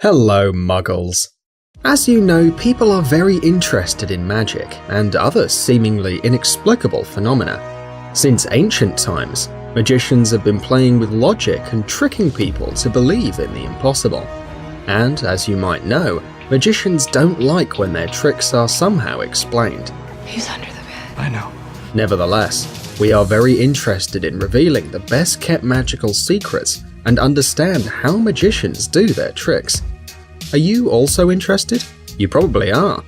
Hello, Muggles. As you know, people are very interested in magic and other seemingly inexplicable phenomena. Since ancient times, magicians have been playing with logic and tricking people to believe in the impossible. And, as you might know, magicians don't like when their tricks are somehow explained. He's under the bed. I know. Nevertheless, we are very interested in revealing the best-kept magical secrets and understand how magicians do their tricks. Are you also interested? You probably are.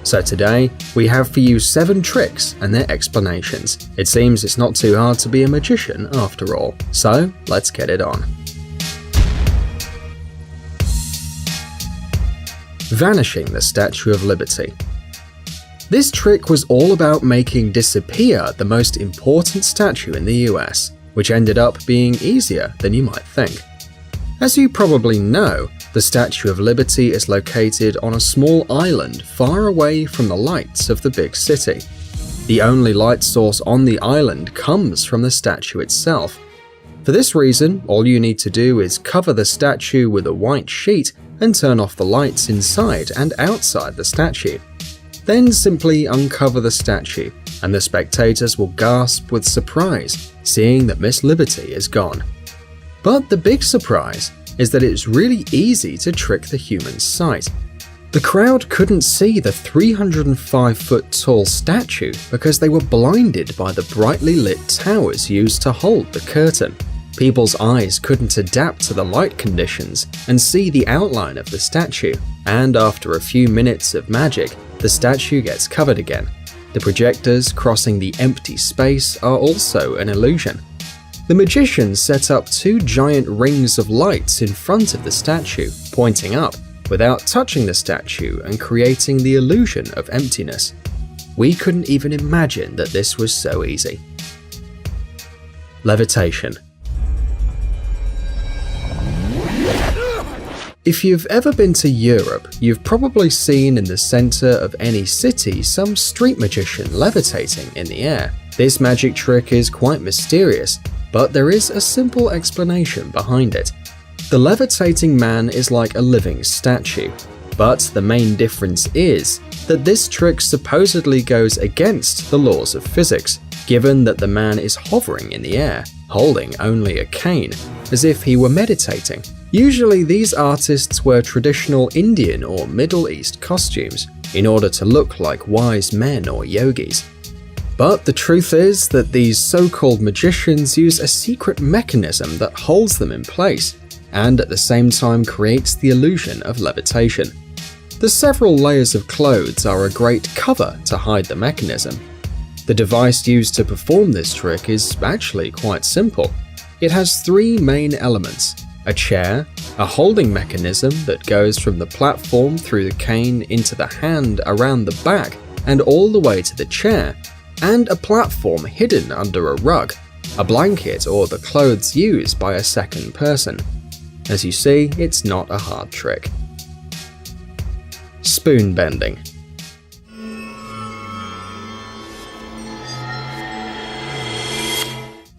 So today, we have for you 7 tricks and their explanations. It seems it's not too hard to be a magician after all. So, let's get it on. Vanishing the Statue of Liberty. This trick was all about making disappear the most important statue in the US, which ended up being easier than you might think. As you probably know, the Statue of Liberty is located on a small island far away from the lights of the big city. The only light source on the island comes from the statue itself. For this reason, all you need to do is cover the statue with a white sheet and turn off the lights inside and outside the statue. Then simply uncover the statue, and the spectators will gasp with surprise, seeing that Miss Liberty is gone. But the big surprise is that it's really easy to trick the human sight. The crowd couldn't see the 305-foot tall statue because they were blinded by the brightly lit towers used to hold the curtain. People's eyes couldn't adapt to the light conditions and see the outline of the statue, and after a few minutes of magic, the statue gets covered again. The projectors crossing the empty space are also an illusion. The magician set up 2 giant rings of lights in front of the statue, pointing up, without touching the statue and creating the illusion of emptiness. We couldn't even imagine that this was so easy. Levitation. If you've ever been to Europe, you've probably seen in the center of any city some street magician levitating in the air. This magic trick is quite mysterious, but there is a simple explanation behind it. The levitating man is like a living statue, but the main difference is that this trick supposedly goes against the laws of physics, given that the man is hovering in the air, holding only a cane, as if he were meditating. Usually these artists wear traditional Indian or Middle East costumes in order to look like wise men or yogis. But the truth is that these so-called magicians use a secret mechanism that holds them in place, and at the same time creates the illusion of levitation. The several layers of clothes are a great cover to hide the mechanism. The device used to perform this trick is actually quite simple. It has 3 main elements: a chair, a holding mechanism that goes from the platform through the cane into the hand around the back and all the way to the chair, and a platform hidden under a rug, a blanket, or the clothes used by a second person. As you see, it's not a hard trick. Spoon bending.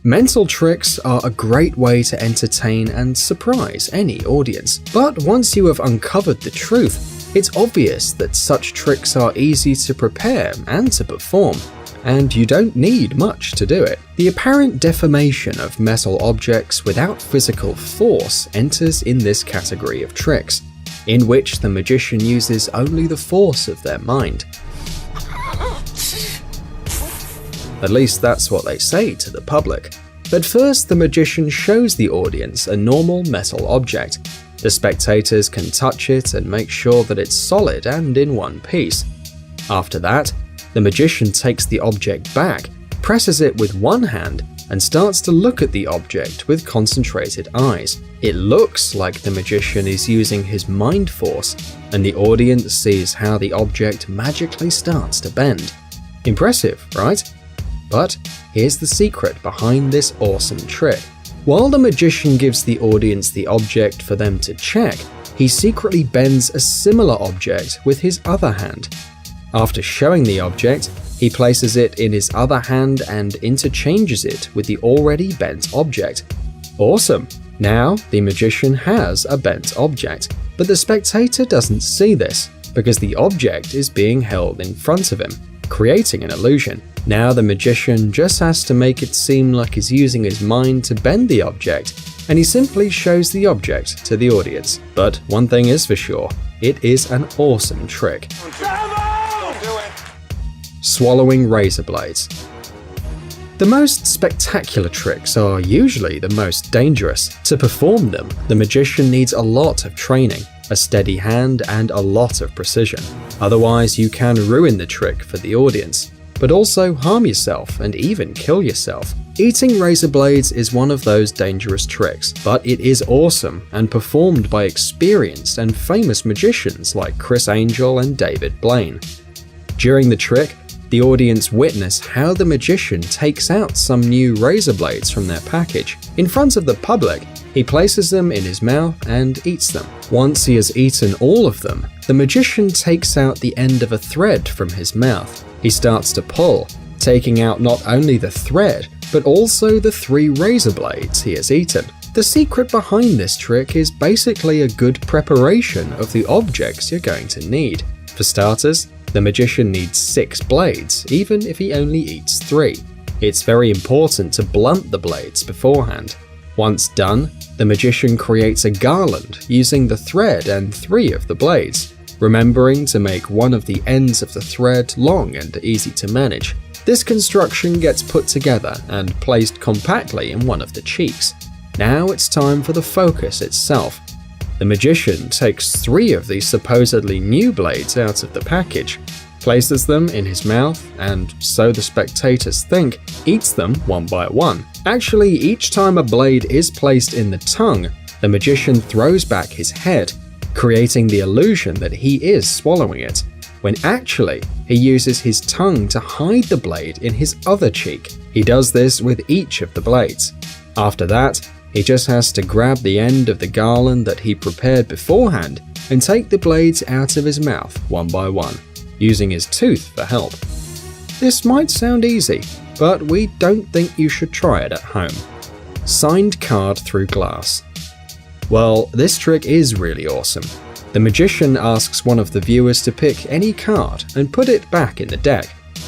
Mental tricks are a great way to entertain and surprise any audience, but once you have uncovered the truth, it's obvious that such tricks are easy to prepare and to perform, and you don't need much to do it. The apparent deformation of metal objects without physical force enters in this category of tricks, in which the magician uses only the force of their mind. At least that's what they say to the public. But first, the magician shows the audience a normal metal object. The spectators can touch it and make sure that it's solid and in one piece. After that, the magician takes the object back, presses it with one hand, and starts to look at the object with concentrated eyes. It looks like the magician is using his mind force, and the audience sees how the object magically starts to bend. Impressive, right? But here's the secret behind this awesome trick. While the magician gives the audience the object for them to check, he secretly bends a similar object with his other hand. After showing the object, he places it in his other hand and interchanges it with the already bent object. Awesome! Now the magician has a bent object, But the spectator doesn't see this, because the object is being held in front of him, creating an illusion. Now the magician just has to make it seem like he's using his mind to bend the object, and he simply shows the object to the audience. But one thing is for sure, it is an awesome trick. Swallowing razor blades. The most spectacular tricks are usually the most dangerous. To perform them, the magician needs a lot of training, a steady hand, and a lot of precision. Otherwise, you can ruin the trick for the audience, but also harm yourself and even kill yourself. Eating razor blades is one of those dangerous tricks, but it is awesome and performed by experienced and famous magicians like Criss Angel and David Blaine. During the trick, the audience witness how the magician takes out some new razor blades from their package. In front of the public, he places them in his mouth and eats them. Once he has eaten all of them, the magician takes out the end of a thread from his mouth. He starts to pull, taking out not only the thread, but also the 3 razor blades he has eaten. The secret behind this trick is basically a good preparation of the objects you're going to need. For starters, the magician needs 6 blades, even if he only eats 3. It's very important to blunt the blades beforehand. Once done, the magician creates a garland using the thread and 3 of the blades, remembering to make one of the ends of the thread long and easy to manage. This construction gets put together and placed compactly in one of the cheeks. Now it's time for the focus itself. The magician takes 3 of these supposedly new blades out of the package, places them in his mouth, and, so the spectators think, eats them one by one. Actually, each time a blade is placed in the tongue, the magician throws back his head, creating the illusion that he is swallowing it, when actually he uses his tongue to hide the blade in his other cheek. He does this with each of the blades. After that, he just has to grab the end of the garland that he prepared beforehand and take the blades out of his mouth one by one, using his tooth for help. This might sound easy, but we don't think you should try it at home. Signed card through glass. Well, this trick is really awesome. The magician asks one of the viewers to pick any card and put it back in the deck,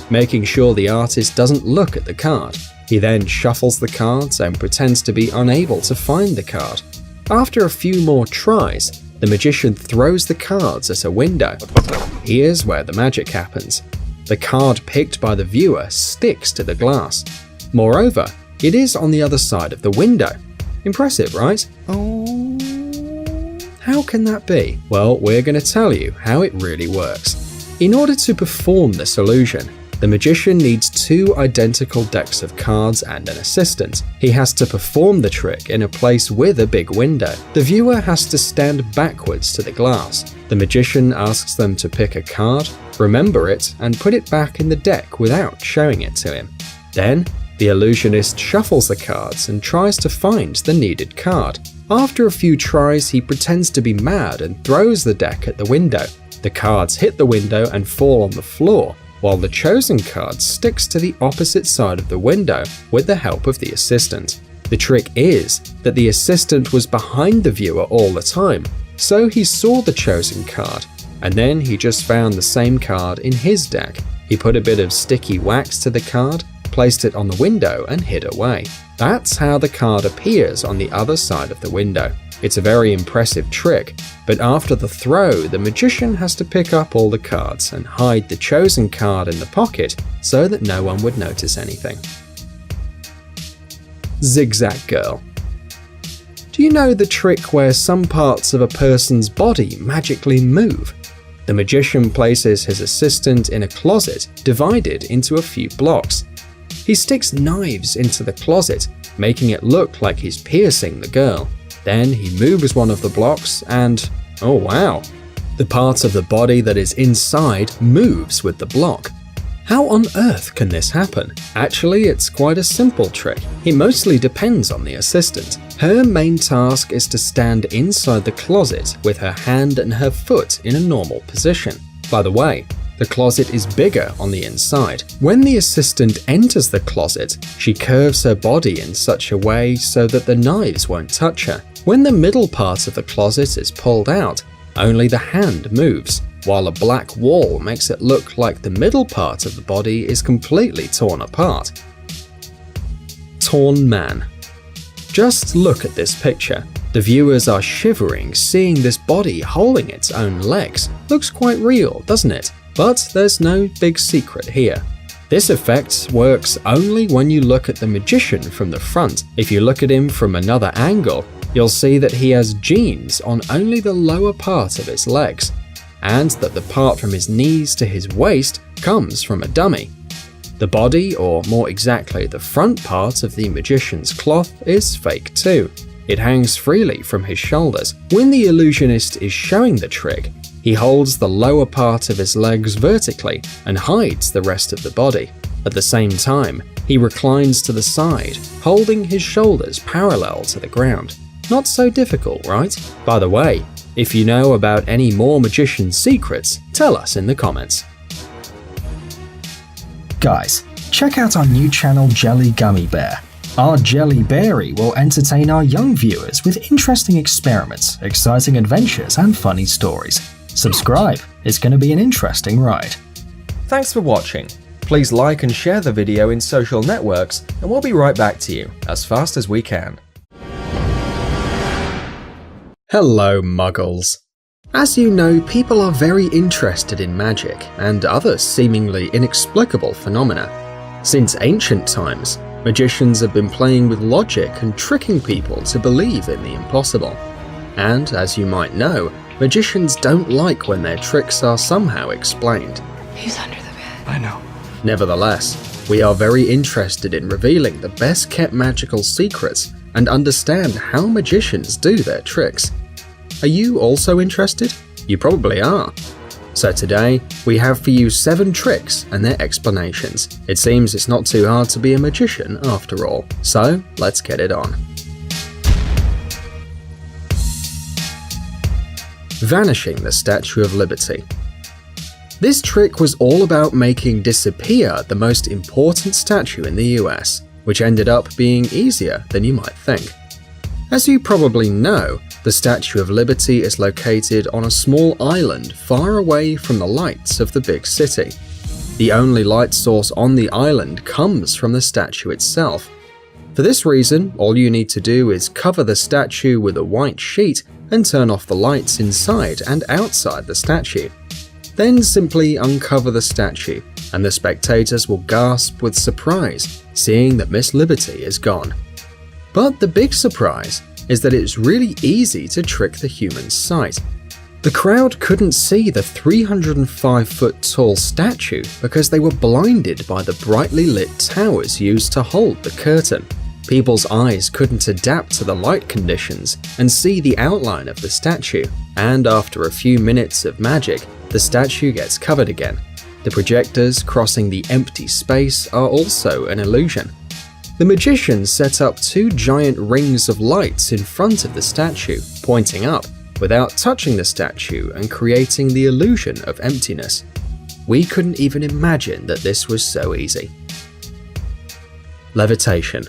making sure the artist doesn't look at the card. He then shuffles the cards and pretends to be unable to find the card. After a few more tries, the magician throws the cards at a window. Here's where the magic happens. The card picked by the viewer sticks to the glass. Moreover, it is on the other side of the window. Impressive, right? Oh, how can that be? Well, we're going to tell you how it really works. In order to perform this illusion, the magician needs 2 identical decks of cards and an assistant. He has to perform the trick in a place with a big window. The viewer has to stand backwards to the glass. The magician asks them to pick a card, remember it, and put it back in the deck without showing it to him. Then, the illusionist shuffles the cards and tries to find the needed card. After a few tries, he pretends to be mad and throws the deck at the window. The cards hit the window and fall on the floor, while the chosen card sticks to the opposite side of the window with the help of the assistant. The trick is that the assistant was behind the viewer all the time, so he saw the chosen card, and then he just found the same card in his deck. He put a bit of sticky wax to the card, placed it on the window, and hid away. That's how the card appears on the other side of the window. It's a very impressive trick, but after the throw, the magician has to pick up all the cards and hide the chosen card in the pocket so that no one would notice anything. Zigzag Girl. Do you know the trick where some parts of a person's body magically move? The magician places his assistant in a closet divided into a few blocks. He sticks knives into the closet, making it look like he's piercing the girl. Then he moves one of the blocks and, oh wow, the part of the body that is inside moves with the block. How on earth can this happen? Actually, it's quite a simple trick. It mostly depends on the assistant. Her main task is to stand inside the closet with her hand and her foot in a normal position. By the way, the closet is bigger on the inside. When the assistant enters the closet, she curves her body in such a way so that the knives won't touch her. When the middle part of the closet is pulled out, only the hand moves, while a black wall makes it look like the middle part of the body is completely torn apart. Torn man. Just look at this picture. The viewers are shivering seeing this body holding its own legs. Looks quite real, doesn't it? But there's no big secret here. This effect works only when you look at the magician from the front. If you look at him from another angle, you'll see that he has jeans on only the lower part of his legs, and that the part from his knees to his waist comes from a dummy. The body, or more exactly the front part of the magician's cloth, is fake too. It hangs freely from his shoulders. When the illusionist is showing the trick, he holds the lower part of his legs vertically and hides the rest of the body. At the same time, he reclines to the side, holding his shoulders parallel to the ground. Not so difficult, right? By the way, if you know about any more magician secrets, tell us in the comments. Guys, check out our new channel Jelly Gummy Bear. Our Jelly Berry will entertain our young viewers with interesting experiments, exciting adventures, and funny stories. Subscribe, it's going to be an interesting ride. Thanks for watching. Please like and share the video in social networks, and we'll be right back to you as fast as we can. Hello, Muggles. As you know, people are very interested in magic and other seemingly inexplicable phenomena. Since ancient times, magicians have been playing with logic and tricking people to believe in the impossible. And, as you might know, magicians don't like when their tricks are somehow explained. He's under the bed. I know. Nevertheless, we are very interested in revealing the best-kept magical secrets and understand how magicians do their tricks. Are you also interested? You probably are. So today, we have for you 7 tricks and their explanations. It seems it's not too hard to be a magician after all. So, let's get it on. Vanishing the Statue of Liberty. This trick was all about making disappear the most important statue in the US, which ended up being easier than you might think. As you probably know, the Statue of Liberty is located on a small island far away from the lights of the big city. The only light source on the island comes from the statue itself. For this reason, all you need to do is cover the statue with a white sheet and turn off the lights inside and outside the statue. Then simply uncover the statue, and the spectators will gasp with surprise, seeing that Miss Liberty is gone. But the big surprise is that it's really easy to trick the human sight. The crowd couldn't see the 305-foot tall statue because they were blinded by the brightly lit towers used to hold the curtain. People's eyes couldn't adapt to the light conditions and see the outline of the statue, and after a few minutes of magic, the statue gets covered again. The projectors crossing the empty space are also an illusion. The magician set up 2 giant rings of lights in front of the statue, pointing up, without touching the statue and creating the illusion of emptiness. We couldn't even imagine that this was so easy. Levitation.